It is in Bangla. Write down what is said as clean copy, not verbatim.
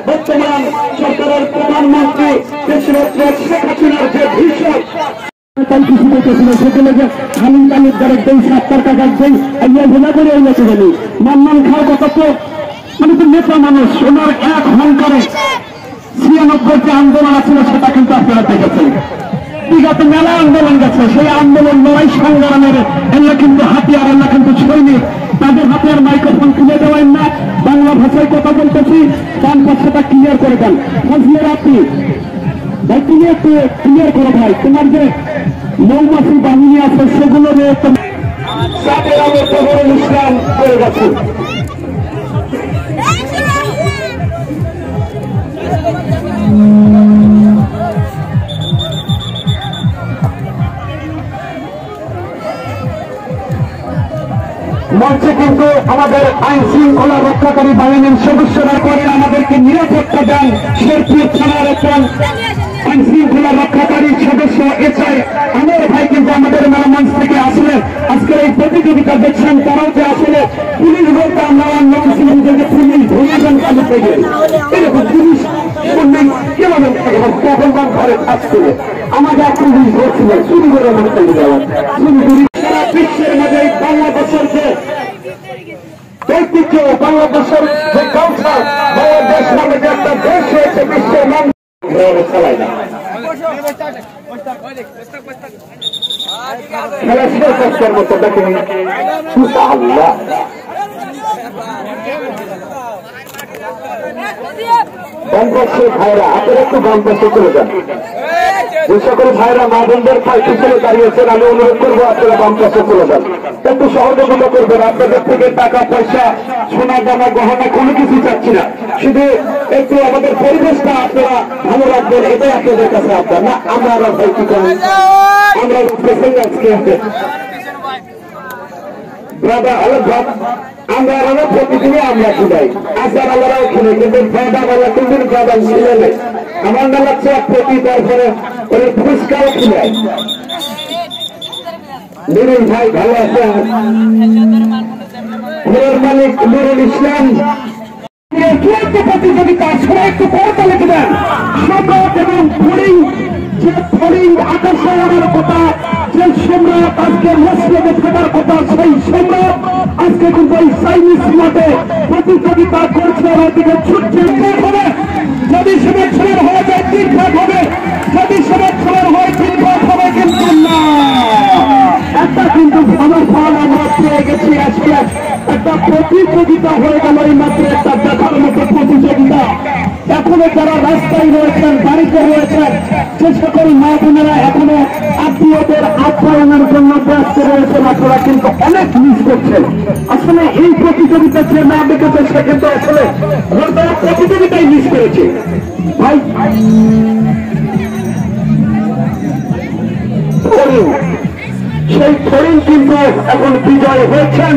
বর্তমান সরকারের প্রধানমন্ত্রী দেশনেত্রী শেখ হাসিনার যে ভীষণ মান্নান খাও কত মানে তো নেতা মানুষ ওনার এক অহংকারে 96 যে আন্দোলন আছে সেটা কিন্তু আপনারা দেখেছেন। বিগত মেলা আন্দোলন গেছে, সেই আন্দোলন লড়াই সংগ্রামের এগুলো কিন্তু হাতিয়ার, এগুলো কিন্তু সৈনিক। তাদের হাতিয়ার মাইক্রোফোন তুলে দেওয়াই না, বাংলা ভাষায় কথা বলতেছি, তার পাশটা ক্লিয়ার করে দেন। ফজলের আপনি ভাই তুমি একটু ক্লিয়ার করো ভাই, তোমার যে মৌমাছি বাহিনী আছে সেগুলো ইসলাম করে গেছে। মঞ্চে কিন্তু আমাদের আইন শৃঙ্খলা রক্ষাকারী বাহিনীর সদস্যরা করে আমাদেরকে নিরাপত্তা দেন। শেরপুর থানার একজন আইন শৃঙ্খলা রক্ষাকারী সদস্য এসআই আমার ভাই কিন্তু আমাদের মেলা মঞ্চ থেকে আসলেন। আজকের এই প্রতিযোগিতা দেখছেন, তারাও যে আসলে পুলিশ বলতে আমরা নমছিলাম যে পুলিশ ধরিয়েছেন কাজে থেকে এরকম পুলিশ কিভাবে কখন ঘরে থাকছে আমাদের পুলিশ ধরছিল চুরি করে মনে করে যাওয়ার সারা বিশ্বের মধ্যে বাংলাদেশের যে ঐতিহ্য, বাংলাদেশের যে কালচার, বাংলাদেশ নামে যে একটা দেশ হয়েছে বিশ্বের নাম চালায় না। খেলা ছিল কষ্টের মতো দেখেন বামপাশের ভাইরা আপনারা একটু বামপাশে চলে যান। যে সকল ভাইরা মা বোনদের পিছনে দাঁড়িয়েছেন আমি অনুরোধ করবো আপনারা বামপাশে চলে যান, একটু সহযোগিতা করবেন। আপনাদের থেকে টাকা পয়সা সোনা দানা গহনা কোনো কিছু চাচ্ছি না, শুধু একটু আমাদের পরিবেশটা আপনারা ভালো রাখবেন, এটাই আপনাদের কাছে আপনার না। আমরা আবার ভাই কি করি, আমরা উঠতেছেন আজকে ব্রাদা আলাদ ভাব আমরা প্রতিদিনই আমরা খুঁজাই আসার আমরাও খুলে, কিন্তু ব্রাদা বলা কিন্তু ব্রাদা ছিলেন আমার নাম হচ্ছে প্রতি তারপরে ওই পুরস্কারও খুলে। নুরুল ভাই ভালো আছেন, ঘরের মালিক নুরুল ইসলাম প্রতিযোগিতা সবাই একটু পড়তালে দেবেন। সম্রাট এবং ফড়িং, যে ফড়িং আকাশে ওড়ার কথা, যে সম্রাট আজকে মসজিদে থাকার কথা, সেই সম্রাট আজকে কিন্তু এই চাইনিজ মাঠে প্রতিযোগিতা করছে, ওদিকে ছুটছে। হবে যদি সমাজ খেলার হয়ে যায় 3 ভাগ হবে, যদি সমাজ খেলার হয় 3 ভাগ হবে, কিন্তু না একটা কিন্তু ভালো ফল আমরা পেয়ে গেছি। আজকে একটা প্রতিযোগিতা হয়ে গেল, এই মাত্র একটা দেখার মতো প্রতিযোগিতা। এখনো যারা রাস্তায় রয়েছেন, বাড়িতে রয়েছেন, যে সকল মা বোনেরা এখনো আত্মীয়দের আপ্যায়নের জন্য ব্যস্ত রয়েছেন, আপনারা কিন্তু অনেক মিস করছেন। আসলে এই প্রতিযোগিতা যে না দেখেছে সে কিন্তু আসলে প্রতিযোগিতায় মিস করেছে ভাই। সেই ফড়িং কিন্তু এখন বিজয় হয়েছেন।